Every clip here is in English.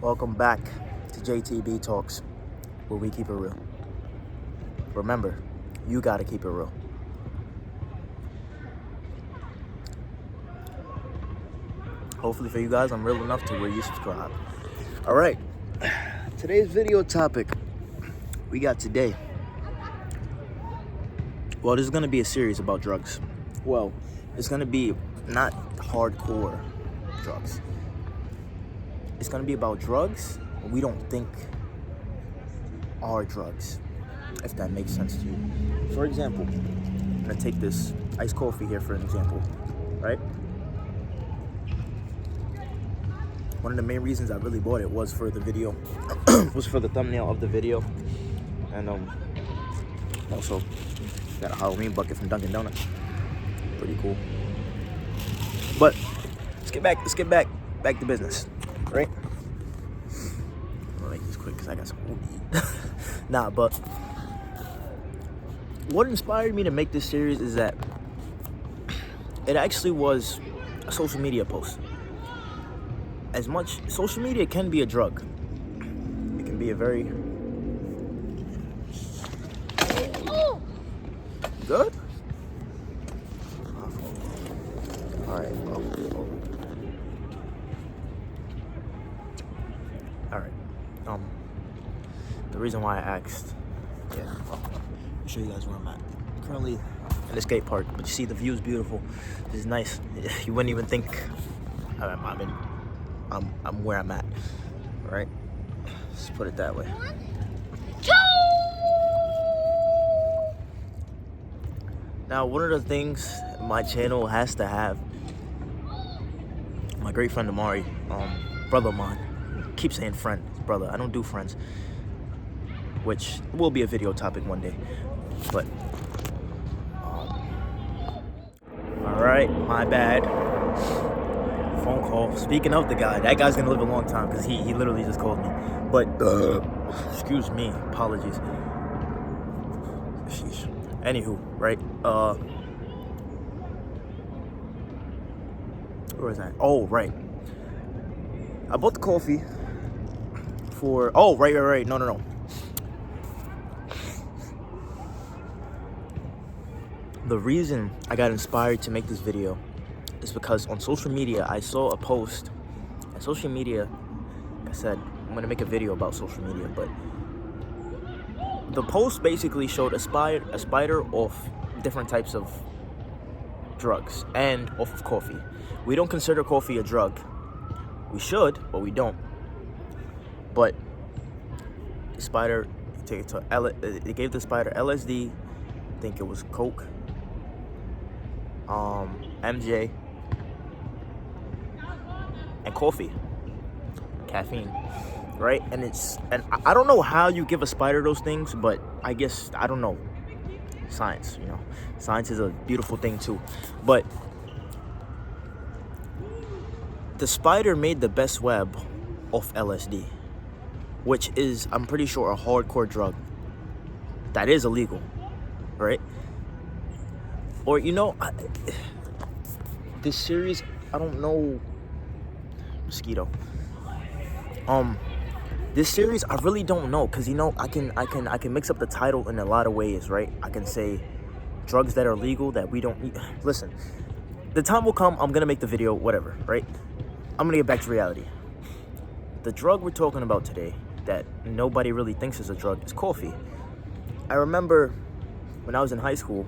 Welcome back to JTB Talks, where we keep it real. Remember, you gotta keep it real. Hopefully for you guys, I'm real enough to where you subscribe. All right, today's video topic we got today. Well, this is gonna be a series about drugs. Well, it's gonna be not hardcore drugs. It's gonna be about drugs we don't think are drugs, if that makes sense to you. For example, I'm gonna take this iced coffee here for an example, right? One of the main reasons I really bought it was for the video, was for the thumbnail of the video, and also got a Halloween bucket from Dunkin' Donuts. Pretty cool. But let's get back to business, right? I'm gonna make this quick because I got some food to eat. Nah, but what inspired me to make this series is that it actually was a social media post. As much, social media can be a drug. It can be a very good. All right. All right. The reason why I asked, I'll show you guys where I'm at. Currently in the skate park, but you see the view is beautiful. This is nice. You wouldn't even think I'm where I'm at. All right. Let's put it that way. Now, one of the things my channel has to have, my great friend Amari, brother of mine, keep saying friend, brother. I don't do friends, which will be a video topic one day. But all right, my bad. Phone call. Speaking of the guy, that guy's gonna live a long time because he literally just called me. But excuse me, apologies. Sheesh. Anywho, right? Where is that? Oh, right. I bought the coffee for. Oh, right. No. The reason I got inspired to make this video is because on social media I saw a post. And social media, like I said, I'm gonna make a video about social media, but the post basically showed a spider off different types of drugs and off of coffee. We don't consider coffee a drug. We should, but we don't. But the spider, they gave the spider LSD, I think it was Coke, MJ, and coffee, caffeine, right? And I don't know how you give a spider those things, but I guess, I don't know, science, science is a beautiful thing too. But the spider made the best web off LSD, which is, I'm pretty sure, a hardcore drug that is illegal, right? Or this series, I don't know, mosquito. This series, I really don't know, because I can mix up the title in a lot of ways, right? I can say drugs that are legal that we don't need. Listen, the time will come, I'm gonna make the video, whatever, right? I'm gonna get back to reality. The drug we're talking about today that nobody really thinks is a drug is coffee. I remember when I was in high school,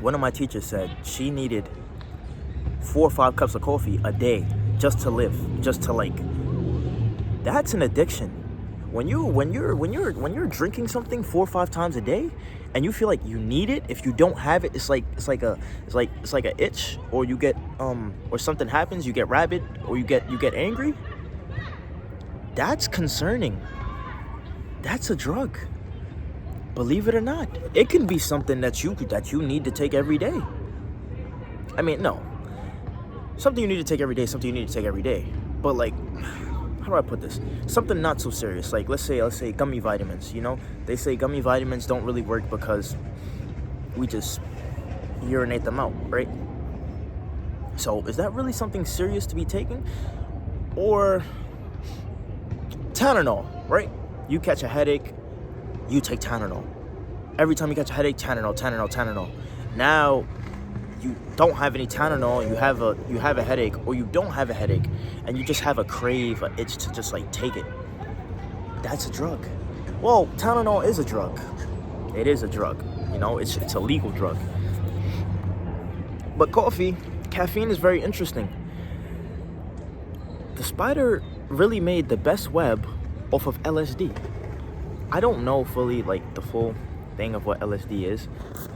one of my teachers said she needed 4 or 5 cups of coffee a day just to live, just to that's an addiction. When you're drinking something 4 or 5 times a day and you feel like you need it, if you don't have it, it's like a itch, or you get or something happens, you get rabid, or you get angry. That's concerning. That's a drug. Believe it or not, it can be something that you need to take every day. I mean, no. Something you need to take every day, something you need to take every day. But how do I put this? Something not so serious. Let's say gummy vitamins, They say gummy vitamins don't really work because we just urinate them out, right? So is that really something serious to be taking? Or Tylenol, right? You catch a headache, you take Tylenol. Every time you catch a headache, Tylenol. Now you don't have any Tylenol, you have a headache, or you don't have a headache, and you just have a crave, an itch to just like take it. That's a drug. Well, Tylenol is a drug. It is a drug. You know, it's a legal drug. But coffee, caffeine is very interesting. The spider really made the best web off of LSD. I don't know fully like the full thing of what LSD is,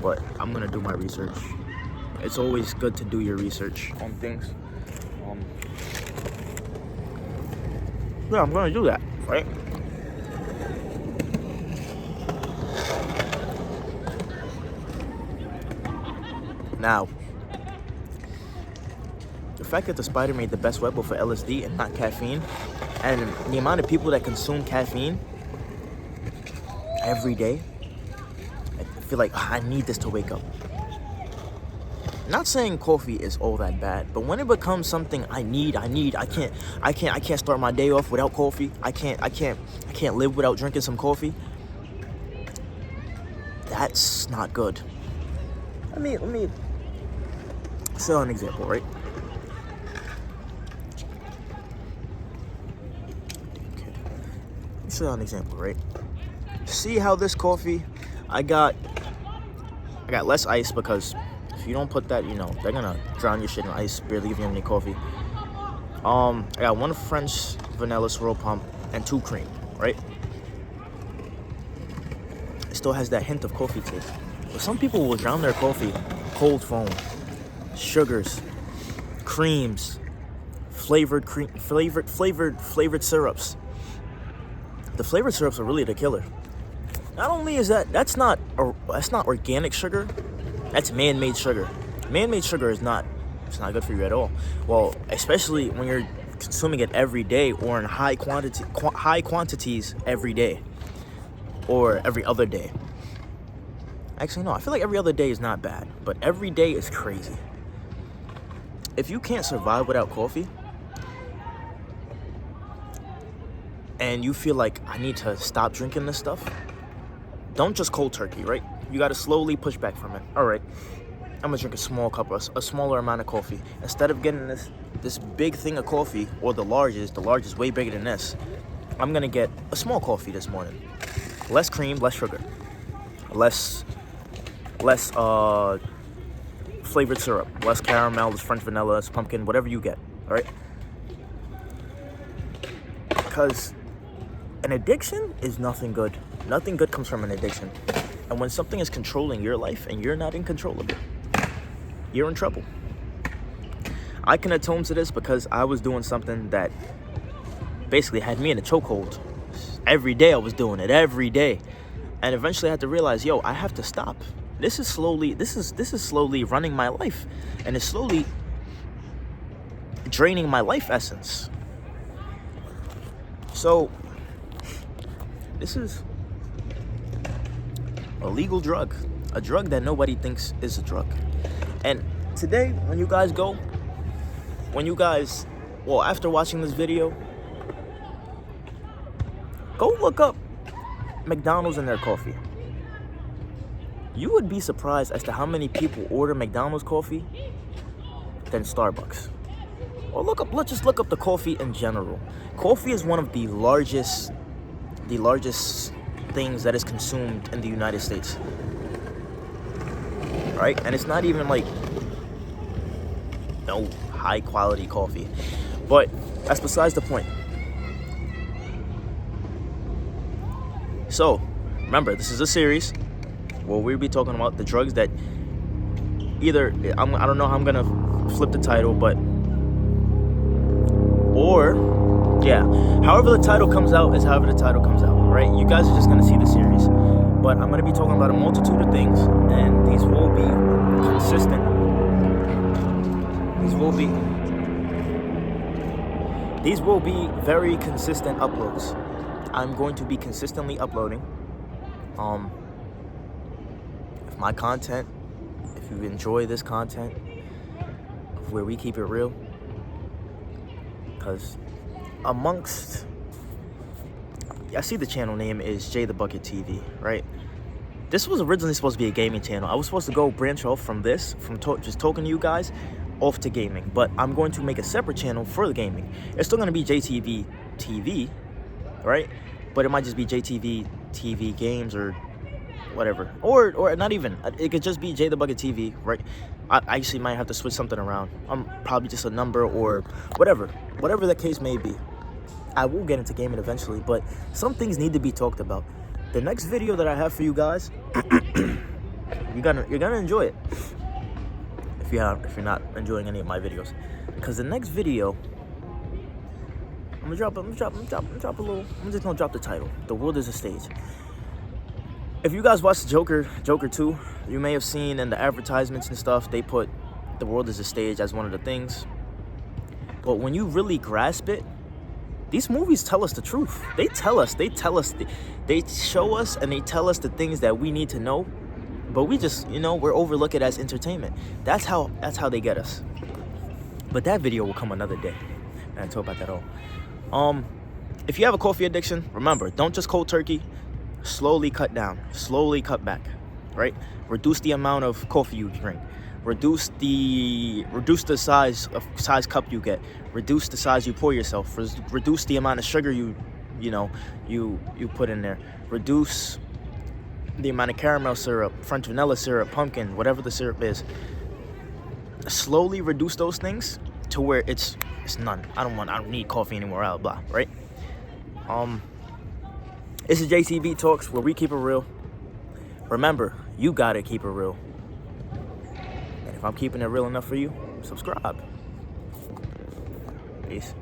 but I'm gonna do my research. It's always good to do your research on things. Yeah, I'm gonna do that, right? Now, the fact that the spider made the best web for LSD and not caffeine, and the amount of people that consume caffeine every day, I feel like I need this to wake up. Not saying coffee is all that bad, but when it becomes something I can't start my day off without coffee. I can't live without drinking some coffee. That's not good. Let me set an example, right? Okay. Let me set an example, right? See how this coffee, I got less ice because if you don't put that, you know, they're gonna drown your shit in ice, barely give you any coffee. I got 1 French vanilla swirl pump and 2 cream, right? It still has that hint of coffee taste. But some people will drown their coffee, cold foam, sugars, creams, flavored syrups. The flavored syrups are really the killer. Not only is that's not organic sugar, that's man-made sugar. Man-made sugar it's not good for you at all. Well, especially when you're consuming it every day or in high quantities every day or every other day. Actually, no, I feel like every other day is not bad, but every day is crazy. If you can't survive without coffee and you feel like I need to stop drinking this stuff, don't just cold turkey, right? You got to slowly push back from it. All right, I'm gonna drink a small cup, a smaller amount of coffee. Instead of getting this big thing of coffee, or the large is way bigger than this, I'm gonna get a small coffee this morning. Less cream, less sugar, less flavored syrup, less caramel, less French vanilla, less pumpkin, whatever you get, all right? Because an addiction is nothing good. Nothing good comes from an addiction. And when something is controlling your life and you're not in control of it, you're in trouble. I can atone to this because I was doing something that basically had me in a chokehold. Every day I was doing it, every day. And eventually I had to realize, yo, I have to stop. This is slowly running my life, and it's slowly draining my life essence. So this is a legal drug, a drug that nobody thinks is a drug. And today, when you guys, after watching this video, go look up McDonald's and their coffee. You would be surprised as to how many people order McDonald's coffee than Starbucks. Or let's just look up the coffee in general. Coffee is one of the largest things that is consumed in the United States. Right? And it's not even like no high quality coffee. But that's besides the point. So, remember, this is a series where we'll be talking about the drugs that either, I don't know how I'm going to flip the title, but, however the title comes out is however the title comes out, right? You guys are just going to see the series. But I'm going to be talking about a multitude of things, and these will be consistent. These will be very consistent uploads. I'm going to be consistently uploading. If my content, if you enjoy this content, where we keep it real, because amongst I see the channel name is Jay the Bucket TV, right? This was originally supposed to be a gaming channel. I was supposed to go branch off from this, from just talking to you guys, off to gaming. But I'm going to make a separate channel for the gaming. It's still going to be JTV TV, right? But it might just be JTV TV games or whatever. Or not even. It could just be Jay the Bucket TV, right? I actually might have to switch something around. I'm probably just a number or whatever. Whatever the case may be. I will get into gaming eventually, but some things need to be talked about. The next video that I have for you guys, you're gonna enjoy it. If you're not enjoying any of my videos, because the next video, I'm just gonna drop the title. The World is a Stage. If you guys watched Joker 2, you may have seen in the advertisements and stuff, they put the world is a stage as one of the things. But when you really grasp it, these movies tell us the truth. They show us and they tell us the things that we need to know. But we just, we're overlook it as entertainment. That's how they get us. But that video will come another day. I didn't talk about that at all. If you have a coffee addiction, remember, don't just cold turkey. Slowly cut down, slowly cut back, right? Reduce the amount of coffee you drink. Reduce the size cup you get. Reduce the size you pour yourself. Reduce the amount of sugar you put in there. Reduce the amount of caramel syrup, French vanilla syrup, pumpkin, whatever the syrup is. Slowly reduce those things to where it's none. I don't need coffee anymore. Blah, right? This is JTV Talks, where we keep it real. Remember, you gotta keep it real. And if I'm keeping it real enough for you, subscribe. Peace.